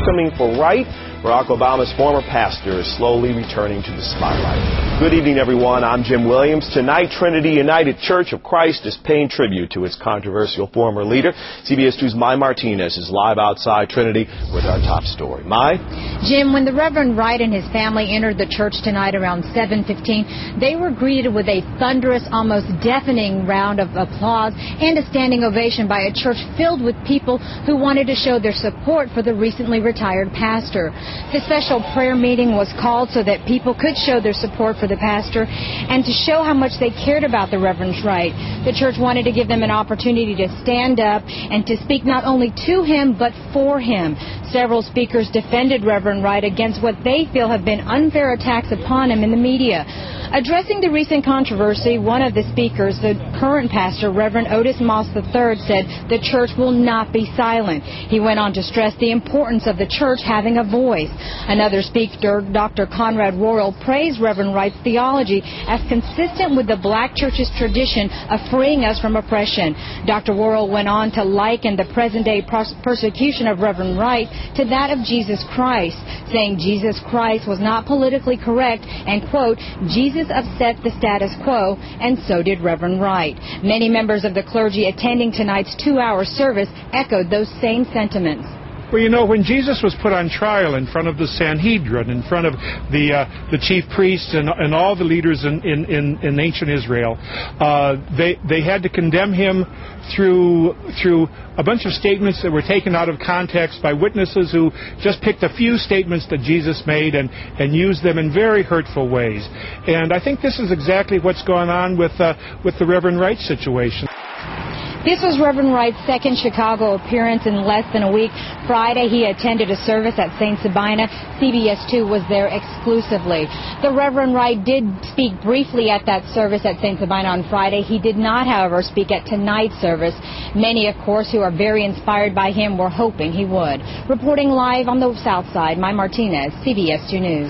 Coming for Wright, Barack Obama's former pastor is slowly returning to the spotlight. Good evening, everyone. I'm Jim Williams. Tonight, Trinity United Church of Christ is paying tribute to its controversial former leader. CBS 2's Mai Martinez is live outside Trinity with our top story. Mai? Jim, when the Reverend Wright and his family entered the church tonight around 7:15, they were greeted with a thunderous, almost deafening round of applause and a standing ovation by a church filled with people who wanted to show their support for the recently retired pastor. The special prayer meeting was called so that people could show their support for the pastor and to show how much they cared about the Reverend Wright. The church wanted to give them an opportunity to stand up and to speak not only to him but for him. Several speakers defended Reverend Wright against what they feel have been unfair attacks upon him in the media. Addressing the recent controversy, one of the speakers, the current pastor, Reverend Otis Moss III, said the church will not be silent. He went on to stress the importance of the church having a voice. Another speaker, Dr. Conrad Royal, praised Reverend Wright's theology as consistent with the black church's tradition of freeing us from oppression. Dr. Royal went on to liken the present-day persecution of Reverend Wright to that of Jesus Christ, saying Jesus Christ was not politically correct and, quote, Jesus upset the status quo, and so did Reverend Wright. Many members of the clergy attending tonight's 2-hour service echoed those same sentiments. Well, you know, when Jesus was put on trial in front of the Sanhedrin, in front of the chief priests and all the leaders in ancient Israel, they had to condemn him through a bunch of statements that were taken out of context by witnesses who just picked a few statements that Jesus made and used them in very hurtful ways. And I think this is exactly what's going on with the Reverend Wright situation. This was Reverend Wright's second Chicago appearance in less than a week. Friday, he attended a service at St. Sabina. CBS 2 was there exclusively. The Reverend Wright did speak briefly at that service at St. Sabina on Friday. He did not, however, speak at tonight's service. Many, of course, who are very inspired by him were hoping he would. Reporting live on the South Side, Mai Martinez, CBS 2 News.